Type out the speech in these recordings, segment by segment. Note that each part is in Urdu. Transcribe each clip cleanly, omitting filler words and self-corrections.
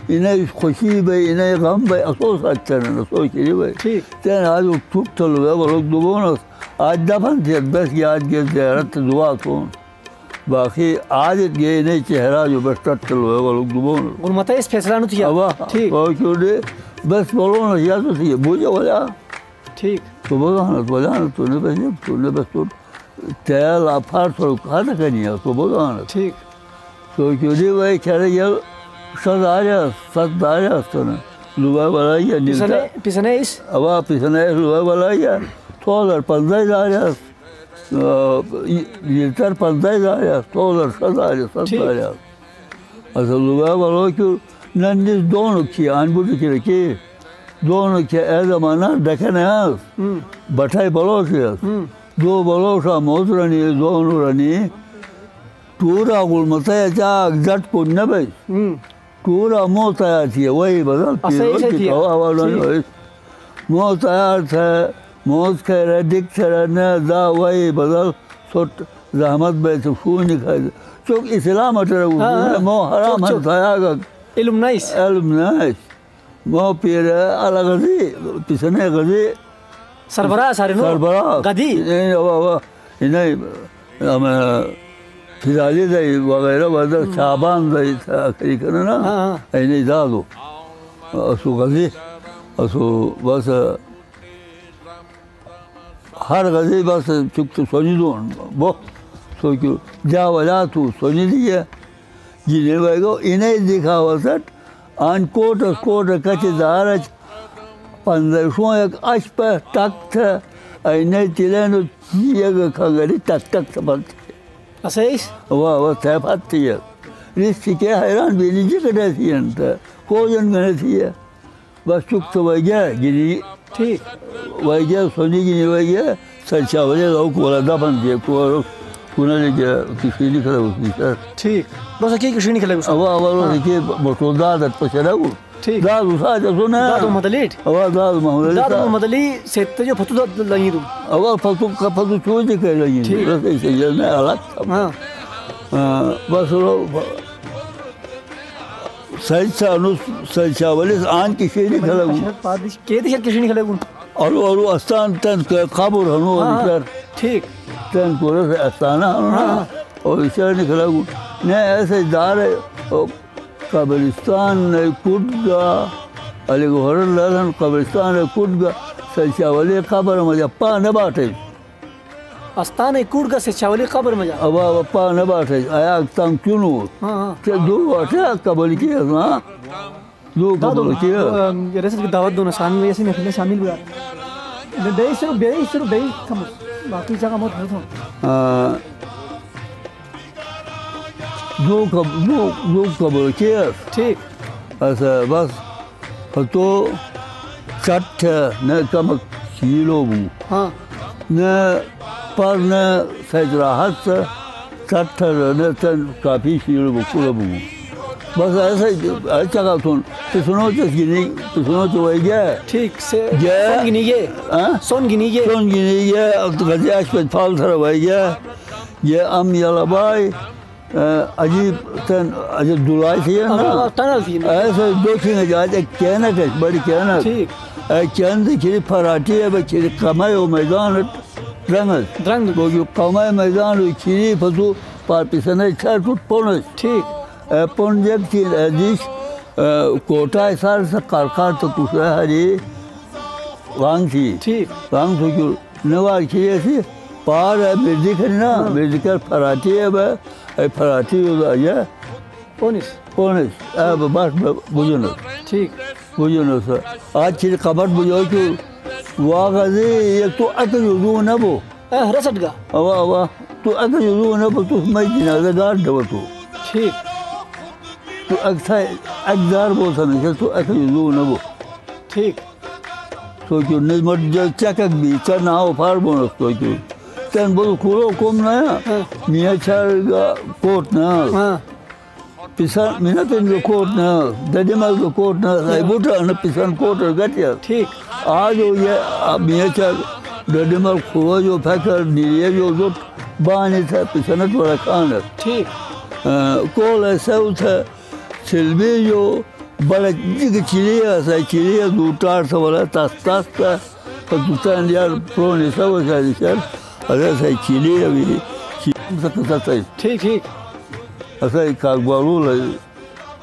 انہیں خوشی بھائی انہیں غم بھائی افسوس اچھا نہ سوچ رہی بھائی ٹھیک تین آج وہ ٹوٹ تلو ہے وہ لوگ دوبونس آج دفن تھی بس یہ آج کے زیارت دعا کون باقی آج یہ نہیں چہرہ جو بس ٹٹ تلو ہے وہ لوگ دوبونس غرمتہ اس فیصلہ نو تھیا ٹھیک وہ کیوں دے بس بولو نا یا تو تھی بوجھا وجہ ٹھیک تو بولا تو نے بس تو تیل افار تو کھانا کرنی ہے تو بولا ٹھیک تو کیوں دے بھائی کہہ یہ سد آیا تو نا لوبا والا یا پیسنے اس اب پیسنے لوبا والا یا $1.50 آیا لیٹر $50 آیا $100 آیا اصل لوبا والا کیوں نندس دونوں کی آنبوٹی کی رکھی دونوں کے اے زمانہ ڈکن ہے بٹھائی بلوش ہے دو بلوشا موت رنی دونوں رنی ٹورا غلمتہ چاک جٹ کو نبی ٹورا موت آیا تھی وہی بدل پیرو موت آیا تھا موت کہہ ڈک تھا نہ دا وہی بدل سوٹ زحمت بیت خونی کھائی چوک اسلام اٹھرے مو حرام ہتھایا گا علم نائس مو پیر علا غزی پسنے غزی سربراہ سارے نو سربراہ غدی انہیں فضالی دائی وغیرہ وغیرہ شعبان دائی تھا اکری کرنا نا انہیں دادو اسو غزی اسو بس ہر غزی بس چکت سونی دون بہت سو کیوں جا ولا تو سونی دیئے جنہیں بھائی گو انہیں دکھا وسط آن کوٹ کچھ دارچ 15 ایک اش پر ٹک تھا انہیں تلینو چیئے گا کھگری ٹک سبت اسیس وہ تیپت تھی ریس کے حیران بھی لیجی کٹے تھی انتا کوجن گنے تھی بس چک تو وہی گیا گنی ٹھیک وہی گیا سونی گنی وہی گیا سچا وجہ لوگ کولا دفن دیا کونا لے گیا کسی نہیں کھلا اس سر ٹھیک بس اکی کسی نہیں کھلا اس وہ کہ موٹول دادت پچھڑا وہ دادو ساجا سونا دادو محمد علی دادو محمد علی سیتے جو فتو لگی دوں فتو چوجی کہہ لگی رسی سے جلنے الگ تھا بس لوگ سچا ولیس آن کسی نہیں کھلا وہ کہتے شاید کسی نہیں کھلا وہ اور استان تن قابر ہنو ٹھیک تن کورس استانہ ہنو اور اشار نکلا وہ نہیں ایسے دار قبرستان کٹگا علی گوھر لالن قبرستان کٹگا سچاولی قبر مجھا پا نباٹے استان کٹگا سچاولی قبر مجھا ابا پا نباٹے آیا تم کیونو دو باٹے قبل کیا دو قبل کیا رسل کی دعوت دونا شامل ایسی محفلیں شامل بھی آتا بیئی سرو کھمس باقی جگہ موت ہوتا دو قبل کیا ٹھیک ایسا بس فتو چٹ نہ کمک کیلو بو نہ پر نہ سجراحت چٹ نہ تن کافی کیلو بو کلو بو بس ایسا چکا تھون پسنو چس گنی پسنو چوئی گیا ٹھیک سے سون گنی گیا غزی اشپت پھال تھر ہوئی گیا یہ ام یلا بائی عجیب تن عجیب دلائی تھی نا ایسے دو چیزیں جاتے ایک کینک ہے بڑی کینک ایک کینک چیزی پھراٹی ہے چیزی قمائی و میدان رنگت بوگی قمائی میدان و چیزی فتو پار پیسنے چھر کٹ پونش پون جب چیز ایدیش کوٹا سار سے کارکار تو کچھ ہے ہری وانگ تھی وانگ تو کیوں نوار چیزی تھی پار ہے مرزی کرنا مرزی کر پھراٹی ہے ای پھراٹی ہوتا ہے پونس بس بجنس بجنس آج چیز قبر بجاؤ کہ واغذی ایک تو اکر یوزو نبو رسد گا اوا تو اکر یوزو نبو تو میں جنازہ گار دو تو ٹھیک تو اکدار بولتا نہیں تو اکر یوزو نبو ٹھیک تو کیوں نظمت چکک بھی چرنا ہو پھار بونس تو کیوں تن بولو کورو کوم نایا میاں چار گا کوٹ نا پیسان مینا تن گا کوٹ نا ددی مال گا کوٹ نا ای بوٹا نا پیسان کوٹ گٹیا ٹھیک آج ہو یہ میاں چار ددی مال کھوا جو پھیکر نیریہ جو زوٹ بانی تھا پیسانت وڑا کھانا ٹھیک کول ایسا تھا سلبی جو بڑا چیلیا سا چیلیا دوٹار سا والا تاس تا پتوتان یار پرونی سا وسا دیشار ارے سا چیلیا بھی سا کسا سا ٹھیک ٹھیک اسا کاغبارو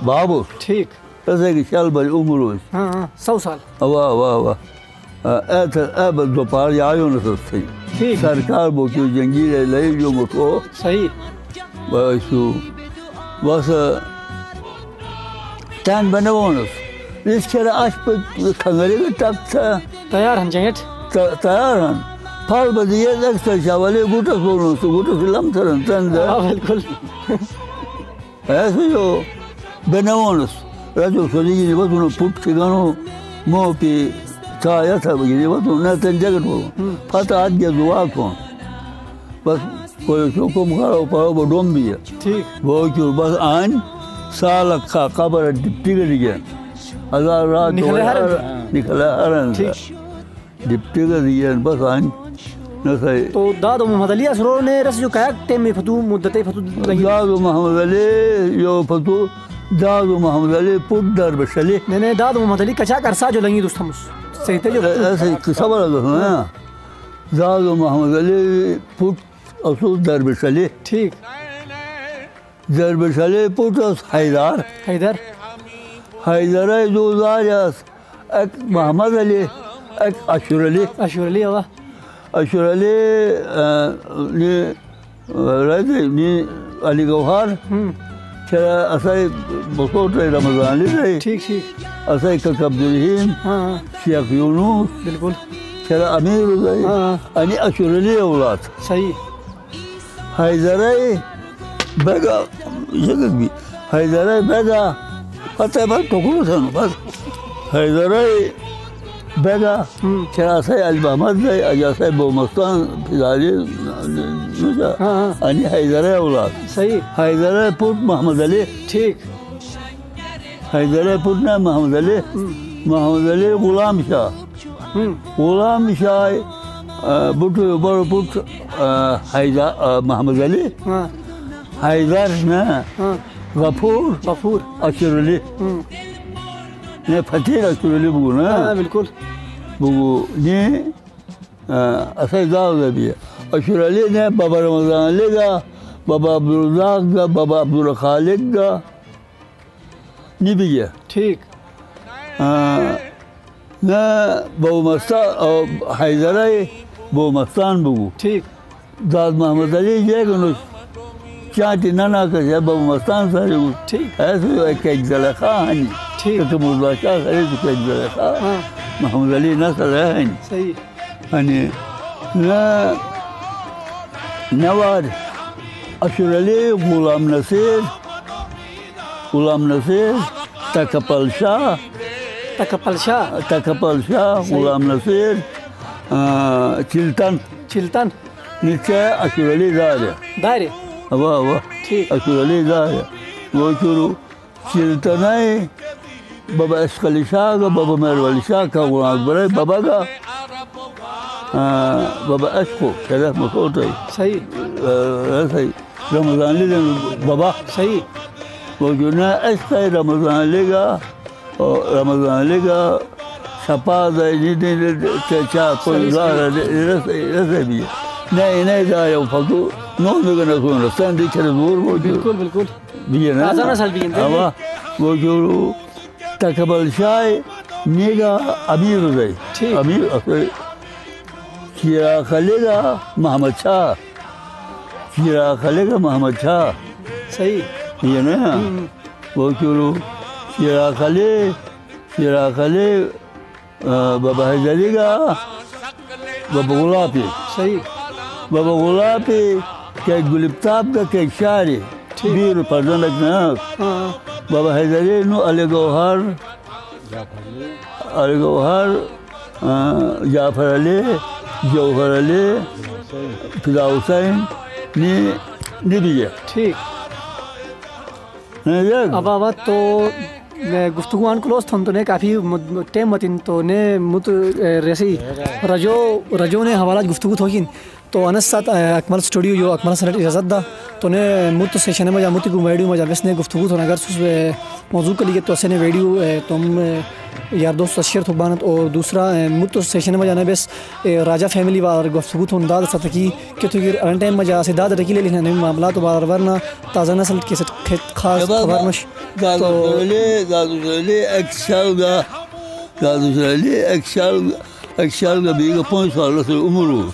بابو ٹھیک اسا کی شال بڑی عمرو ہاں 100 سال واہ واہ واہ اب دوپہر آیو نہ سستی ٹھیک سرکار بو کیوں جنگی لے جو مکو صحیح بس تان بنوونس اس کھیرا اش پہ کھنگری کا ٹک تھا تیار ہن جنگٹ تیار ہن پھال بدیے دکتا شاولے گوٹس بولن تو گوٹس لم ترن تند بالکل ایسے جو بنوونس راجو سولیگی نے بتونو پوٹ چگانو مو پی چایا تھا بگیری بتونو نیتن جگت بولن پھاتا آج گیا دعا کون بس کوئی چوکو مخارو پاو با ڈوم بھی ہے ٹھیک وہ کیوں بس آن سال کا قبر ڈپٹی کر دیا ہزار رات نکلا ہرن ڈپٹی کر دیا بس آن نسائی تو دادو محمد علی اسرور نے رس جو کہا ٹیم میں فتو مدتے فتو لگی دادو محمد علی جو فتو دادو محمد علی پوٹ در بشلی نہیں دادو محمد علی کچا کرسا جو لگی دوست ہمس صحیح تھے جو ایسے قصہ بڑا دو نا دادو محمد علی پوٹ اصول در بشلی ٹھیک در بشلی پوٹ اس حیدر حیدر دو داریاس ایک محمد علی ایک اشور علی اشور علی نی علی گوہر چرا اسائی بسوٹ رمضان علی رہی ٹھیک ٹھیک اسائی کک عبدالرحیم شیخ یونس بالکل چرا امیر رہی انی اشور علی اولاد صحیح حیدر بگا یکت بھی حیدر بگا پتہ بس ٹکرو سنو بس حیدر بگا چرا اسائی البامت رہی اجاسائی بومستان پھداری انی حیدر اولاد صحیح حیدر پوٹ محمد علی ٹھیک حیدر پوٹ نے محمد علی غلام شاہ بٹو بڑو پوٹ محمد علی حیدر نے غفور اشور علی نے فتح اشور علی بگو نا بالکل بگو نے اسائی داو بھی اشور علی نے بابا رمضان علی گا بابا عبدالرزاق گا بابا عبدالخالق گا نہیں بھی گیا ٹھیک نہ بہو مستان حیدر بہو مستان بگو ٹھیک داد محمد علی جائے گا چانتی نانا کا جائے بہو مستان سارے گو ٹھیک ایسے ایک زلخہ ہنی کہ مرزا شاہ سارے تو ایک زلخہ محمد علی نصر ہے ہنی صحیح ہنی نوار اشور علی غلام نصیر تکپل شاہ غلام نصیر چلتن نیچے اشور علی دارے اشور علی دارے وہ شروع چلتن ہے بابا عشق علی شاہ کا بابا مہر علی شاہ کا غلام اکبر ہے بابا کا بابا عشقو شرف مسعود ہے صحیح رمضان علی بابا صحیح وہ جو نا عشق ہے رمضان علی کا شپاز ہے چاچا رسے بھی نہیں دارے وہ فتو نو میں گنا سونا سندی چھر زور وہ بالکل بھی ہے نا وہ جو تکبل شاہ نیگا امیر رہی امیر چیرا خلیگا محمد شاہ صحیح یہ نا وہ شروع چیرا خلی بابا حیدری گا بابا غلابی صحیح بابا غلابی کہ گلبتاب کا کہ شاری بیر پردن لگنا بابا حیدری نو علی گوہر جعفر علی جوہر علی فدا حسین نہیں بھی ہے ٹھیک اب آباد تو گفتگو آن کلوز تھن تو نے کافی ٹیم متن تو نے مت ریسی رجو نے حوالات گفتگو تھوکین تو انس ساتھ اکمل اسٹوڈیو جو اکمل سنٹ اجازت دا تو نے مت سیشن میں مت کو ویڈیو میں جس نے گفتگو تو اگر موضوع کے لیے تو اسے نے ویڈیو تم یار دوست شیئر تو بانت اور دوسرا مت سیشن میں جانا بس راجا فیملی وار گفتگو تو انداز ساتھ کی کہ تو ارن ٹائم میں جا سے داد رکی لے لینا نہیں معاملات بار ورنہ تازہ نسل کے خاص خبر مش اکشال کا بیگا 5 سال سے عمر ہو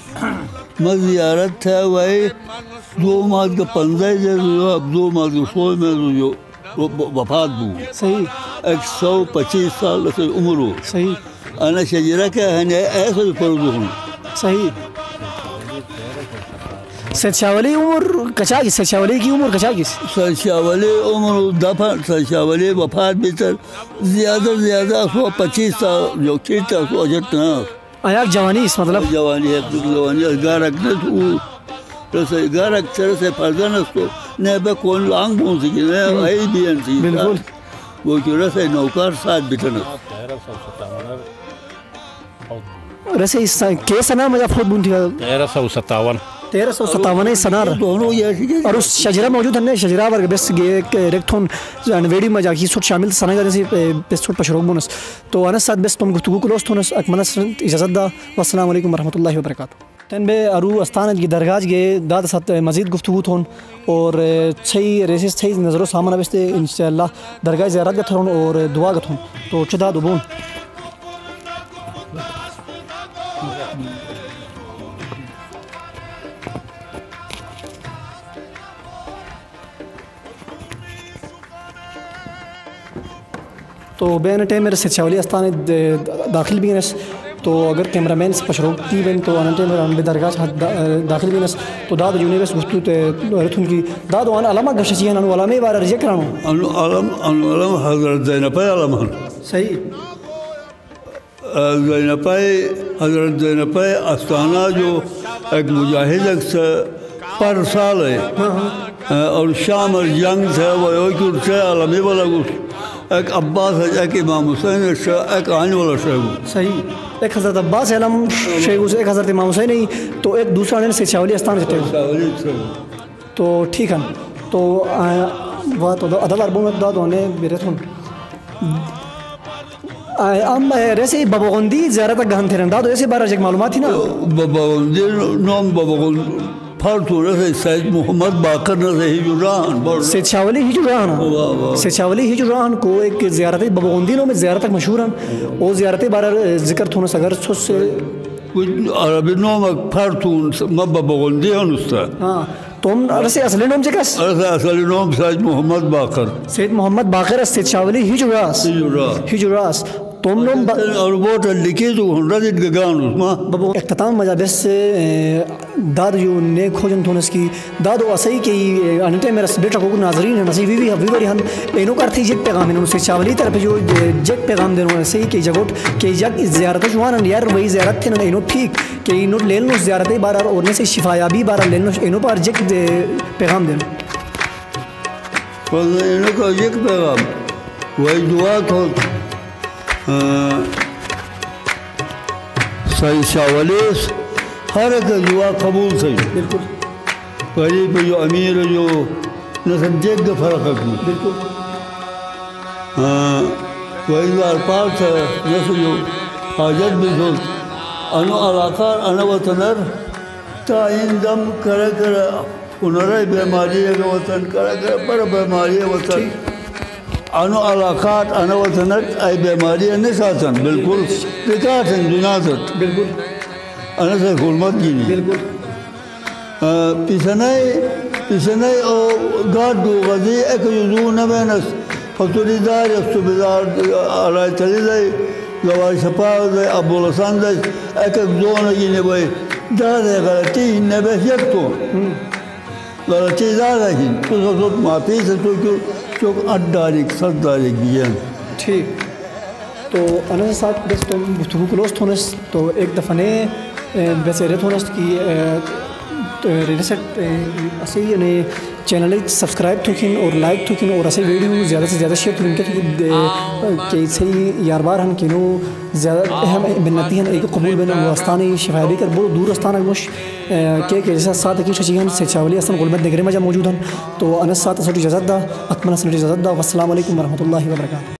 میں زیارت تھا وہی 2 ماہ کا 15 جو اب 2 ماہ کے 16 میں جو وفات ہو صحیح 125 سال سے عمر ہو صحیح انا شجرہ کیا ہے ایسا فرض ہوں صحیح سید شاہ ولی عمر کچا کی سید شاہ ولی کی عمر کچا کی سید شاہ ولی عمر دفع سید شاہ ولی وفات بہتر زیادہ 125 سال جو کھیلتا سو اجتنا آیا جوانی اس مطلب جوانی ہے جوانی گارک نہ تو رسے گارک سے فرزن اس کو نہ بے کون لانگ بون سکی نہ آئی بھی انسی بالکل وہ کہ رسے نوکار ساتھ بٹنا رسے اس کے سنا مجھے فوت بون تھی 1357 سنار اور اس شجرہ موجود ہے شجرہ ورگ بس ریکتھون ویڈیو میں جا کی سوٹ شامل سنا جانے سے بس سوٹ پشروک بونس تو انس ساتھ بس تم گفتگو کلوس تھونس اکمل سنت اجازت دا والسلام علیکم ورحمۃ اللہ وبرکاتہ تن بے ارو استان کی درگاہ گے داد ساتھ مزید گفتگو تھون اور صحیح ریسس صحیح نظر و سامنا بستے انشاءاللہ درگاہ زیارت گتھرون اور دعا گتھون تو چدا دبون تو بین ٹائم میرے سید شاہ ولی استان داخل بھی نس تو اگر کیمرہ مین سے پشروتی بین تو انٹے میرے درگاہ داخل بھی نس تو داد یونیورس گفتو رتھن کی داد وان علامہ گشتی ہیں انو علامہ بارہ رجے کرانو علم حضرت زینب علم صحیح زینب حضرت زینب استانہ جو ایک مجاہد ایک سے پر سال ہے اور شام اور جنگ سے وہ ایک سے علمی والا گوشت ایک عباس ہے ایک امام حسین ایک آنے والا شیخ صحیح ایک حضرت عباس علم شیخ ایک حضرت امام حسین نہیں تو ایک دوسرا نے سید شاہ ولی استان سے تو ٹھیک ہے تو وہ تو ادب اربوں میں داد ہونے میرے تھون ام ریسے باباغندی زیارت گہن تھے داد ایسے بارہ جگ معلومات تھی نا باباغندی نام باباغندی پھارتو رسے سید محمد باقر نسے ہجران سید شاہ ولی ہجران سید شاہ ولی ہجران کو ایک زیارت باباغندینوں میں زیارت مشہور ہیں وہ زیارت بارہ ذکر تھونس اگر سوس سے عربی نام پھارتو باباغندی ہیں نستا ہاں تو ہم رسے اصلی نام چکس رسے اصلی نام سید محمد باقر سید محمد باقر سید شاہ ولی ہجراس تم لوگ اور بہت لکھی تو ہنرد گگان اس میں اختتام مجابس داد جو نیک ہو جن تھونس کی داد و اصحی کی انٹے میرا بیٹا کو ناظرین ہے نصیبی بھی حبیبری ہم اینو کرتی جگ پیغام انہوں سے چاولی طرف جو جگ پیغام دینا صحیح کہ جگوٹ کہ جگ زیارت جوان یار وہی زیارت تھے اینو ٹھیک کہ اینو لین لو زیارت بارہ اور نے سے شفایابی بارہ لین لو اینو پر جگ پیغام دینا اینو کا جگ پیغام وہی دعا تو سید شاہ ولی ہر ایک دعا قبول تھی بالکل پہلی پہ جو امیر جو نسل جگ کا فرق ہے بالکل وہی دار پاس ہے نسل جو حاجت بھی سوچ انو علاقہ انو وطنر تعین دم کرے کرے انہرے بیماری ہے وطن کرے کرے بڑا بیماری ہے وطن انو علاقات انو وطنت ای بیماری نساتن بالکل پکاتن دناتت بالکل انو سے خلمت گینی بالکل پیسنائی او گاد دو غزی ایک یزو نبینس فتوری دار یکسو بدار علائی تلی دائی گوار شپاو دائی ابو لسان دائی ایک زون گینی بائی دار غلطی نبیس یکتو غلطی دار ہے تو سوٹ ماپی سے تو کیوں چوک 8 تاریخ 7 تاریخ بیان ٹھیک تو انس صاحب بس تم گفتگو کلوس تھونس تو ایک دفعہ نے ویسے رہت ہونس کی ریسٹ ایسے ہی چینل سبسکرائب تھوکن اور لائک تھوکن اور ایسے ویڈیو زیادہ سے زیادہ شیئر تھوکن کہ صحیح یار بار ہن کینو زیادہ اہم بنتی ہیں ایک قبول بین واسطانی شفایبی کر بہت دور استان مش کہ جیسا ساتھ کی ششیان سے چاولی استان غلبت نگرے مجا موجود ہیں تو انس ساتھ اسوٹی اجازت دا اتمنى سنٹی اجازت دا والسلام علیکم ورحمۃ اللہ وبرکاتہ.